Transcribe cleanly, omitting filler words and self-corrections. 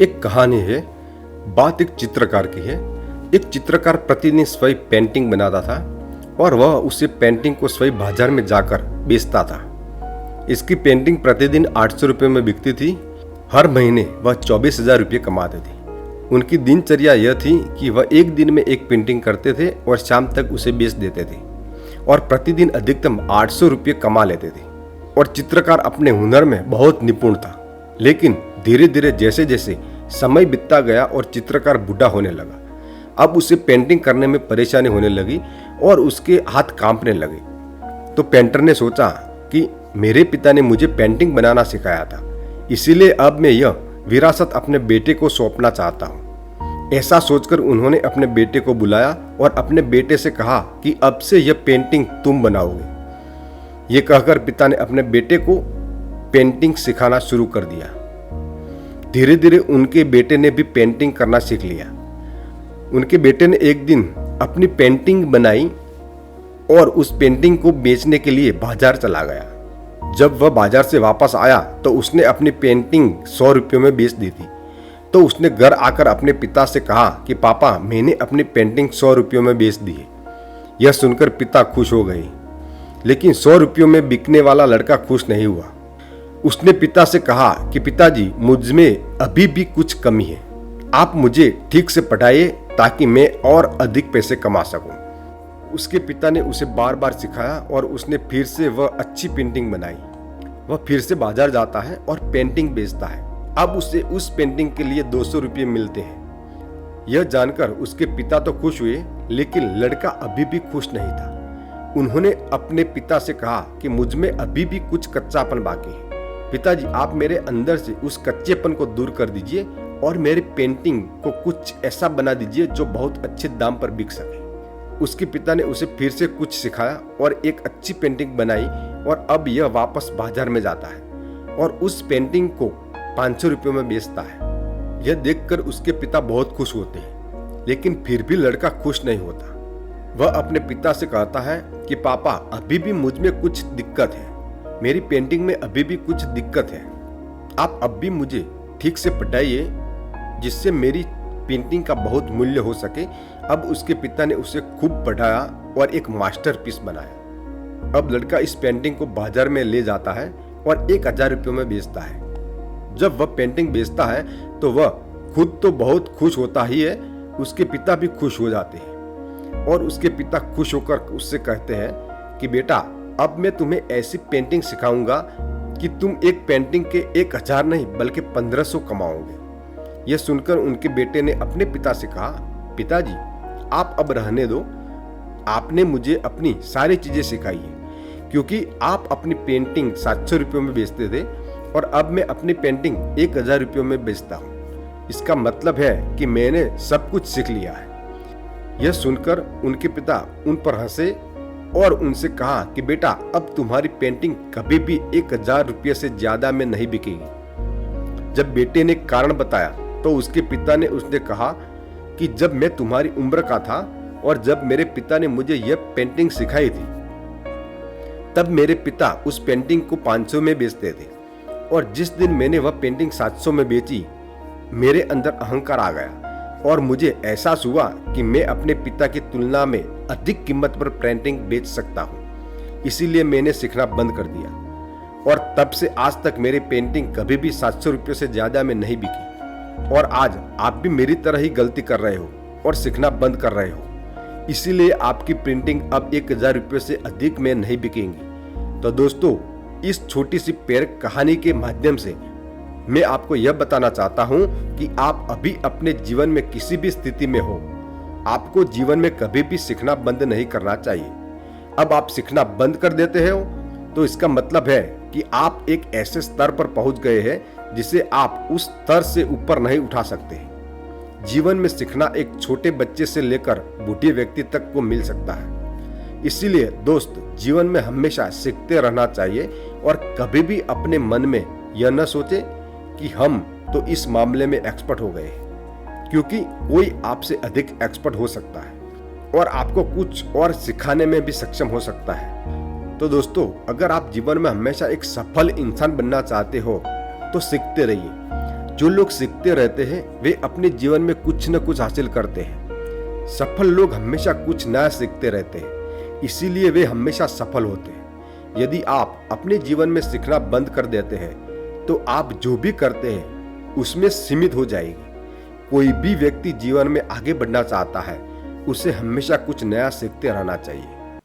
एक कहानी है। बात एक चित्रकार की है। एक चित्रकार प्रतिदिन स्वयं पेंटिंग बनाता था और वह उसे पेंटिंग को स्वयं बाजार में जाकर बेचता था। इसकी पेंटिंग प्रतिदिन 800 रुपये में बिकती थी। हर महीने वह 24,000 रुपये कमाते थे। उनकी दिनचर्या यह थी कि वह एक दिन में एक पेंटिंग करते थे और शाम तक उसे बेच देते थे और प्रतिदिन अधिकतम 800 रुपये कमा लेते थे। और चित्रकार अपने हुनर में बहुत निपुण था। लेकिन धीरे धीरे जैसे जैसे समय बीतता गया और चित्रकार बूढ़ा होने लगा, अब उसे पेंटिंग करने में परेशानी होने लगी और उसके हाथ कांपने लगे। तो पेंटर ने सोचा कि मेरे पिता ने मुझे पेंटिंग बनाना सिखाया था, इसीलिए अब मैं यह विरासत अपने बेटे को सौंपना चाहता हूँ। ऐसा सोचकर उन्होंने अपने बेटे को बुलाया और अपने बेटे से कहा कि अब से यह पेंटिंग तुम बनाओगे। ये कहकर पिता ने अपने बेटे को पेंटिंग सिखाना शुरू कर दिया। धीरे धीरे उनके बेटे ने भी पेंटिंग करना सीख लिया। उनके बेटे ने एक दिन अपनी पेंटिंग बनाई और उस पेंटिंग को बेचने के लिए बाजार चला गया। जब वह बाजार से वापस आया तो उसने अपनी पेंटिंग 100 रुपयों में बेच दी थी। तो उसने घर आकर अपने पिता से कहा कि पापा, मैंने अपनी पेंटिंग 100 रुपयों में बेच दी है। यह सुनकर पिता खुश हो गए, लेकिन 100 रुपयों में बिकने वाला लड़का खुश नहीं हुआ। उसने पिता से कहा कि पिताजी, मुझ में अभी भी कुछ कमी है। आप मुझे ठीक से पढ़ाइए ताकि मैं और अधिक पैसे कमा सकूं। उसके पिता ने उसे बार बार सिखाया और उसने फिर से वह अच्छी पेंटिंग बनाई। वह फिर से बाजार जाता है और पेंटिंग बेचता है। अब उसे उस पेंटिंग के लिए 200 रुपये मिलते हैं। यह जानकर उसके पिता तो खुश हुए, लेकिन लड़का अभी भी खुश नहीं था। उन्होंने अपने पिता से कहा कि मुझ में अभी भी कुछ कच्चापन बाकी है। पिताजी, आप मेरे अंदर से उस कच्चेपन को दूर कर दीजिए और मेरी पेंटिंग को कुछ ऐसा बना दीजिए जो बहुत अच्छे दाम पर बिक सके। उसके पिता ने उसे फिर से कुछ सिखाया और एक अच्छी पेंटिंग बनाई और अब यह वापस बाजार में जाता है और उस पेंटिंग को 500 रुपयों में बेचता है। यह देखकर उसके पिता बहुत खुश होते हैं, लेकिन फिर भी लड़का खुश नहीं होता। वह अपने पिता से कहता है कि पापा, अभी भी मुझ में कुछ दिक्कत है। मेरी पेंटिंग में अभी भी कुछ दिक्कत है। आप अब भी मुझे ठीक से पढ़ाइए जिससे मेरी पेंटिंग का बहुत मूल्य हो सके। अब उसके पिता ने उसे खूब पढ़ाया और एक मास्टरपीस बनाया। अब लड़का इस पेंटिंग को बाजार में ले जाता है और 1000 रुपयों में बेचता है। जब वह पेंटिंग बेचता है तो वह खुद तो बहुत खुश होता ही है, उसके पिता भी खुश हो जाते हैं और उसके पिता खुश होकर उससे कहते हैं कि बेटा, अब मैं तुम्हें ऐसी पेंटिंग सिखाऊंगा कि तुम एक पेंटिंग के 1000 नहीं बल्कि 1500 कमाओगे। यह सुनकर उनके बेटे ने अपने पिता से कहा, पिताजी, आप अब रहने दो। आपने मुझे अपनी सारी चीजें सिखाई है, क्योंकि आप अपनी पेंटिंग 700 रुपयों में बेचते थे और अब मैं अपनी पेंटिंग 1000 रुपयों में बेचता हूँ। इसका मतलब है कि मैंने सब कुछ सीख लिया है। यह सुनकर उनके पिता उन पर हंसे और उनसे कहा कि बेटा, अब तुम्हारी पेंटिंग कभी भी 1000 रुपये से ज्यादा में नहीं बिकेगी। जब बेटे ने कारण बताया तो उसके पिता ने उसने कहा कि जब मैं तुम्हारी उम्र का था और जब मेरे पिता ने मुझे यह पेंटिंग सिखाई थी, तब मेरे पिता उस पेंटिंग को 500 में बेचते थे और जिस दिन मैंने वह पेंटिंग 700 में बेची, मेरे अंदर अहंकार आ गया और मुझे एहसास हुआ कि मैं अपने पिता की तुलना में अधिक कीमत पर पेंटिंग बेच सकता हूँ। इसीलिए मैंने सीखना बंद कर दिया और तब से आज तक मेरी पेंटिंग कभी भी 700 रुपये से ज्यादा में नहीं बिकी। और आज आप भी मेरी तरह ही गलती कर रहे हो और सीखना बंद कर रहे हो। इसीलिए आपकी प्रिंटिंग अब 1000 रुपये से अधिक में नहीं बिकेंगी। तो दोस्तों, इस छोटी सी प्रेरक कहानी के माध्यम से मैं आपको यह बताना चाहता हूं कि आप अभी अपने जीवन में किसी भी स्थिति में हो, आपको जीवन में कभी भी सीखना बंद नहीं करना चाहिए। अब आप सीखना बंद कर देते हो तो इसका मतलब है कि आप एक ऐसे स्तर पर पहुंच गए हैं जिसे आप उस स्तर से ऊपर नहीं उठा सकते। जीवन में सीखना एक छोटे बच्चे से लेकर बूढ़े व्यक्ति तक को मिल सकता है। इसीलिए दोस्त, जीवन में हमेशा सीखते रहना चाहिए और कभी भी अपने मन में यह न सोचे कि हम तो इस मामले में एक्सपर्ट हो गए, क्योंकि कोई आपसे अधिक एक्सपर्ट हो सकता है और आपको कुछ और सिखाने में भी सक्षम हो सकता है। तो दोस्तों, अगर आप जीवन में हमेशा एक सफल इंसान बनना चाहते हो तो सीखते रहिए। जो लोग सीखते रहते हैं वे अपने जीवन में कुछ न कुछ हासिल करते हैं। सफल लोग हमेशा कुछ नया सीखते रहते हैं, इसीलिए वे हमेशा सफल होते हैं। यदि आप अपने जीवन में सीखना बंद कर देते हैं तो आप जो भी करते हैं उसमें सीमित हो जाएगी। कोई भी व्यक्ति जीवन में आगे बढ़ना चाहता है, उसे हमेशा कुछ नया सीखते रहना चाहिए।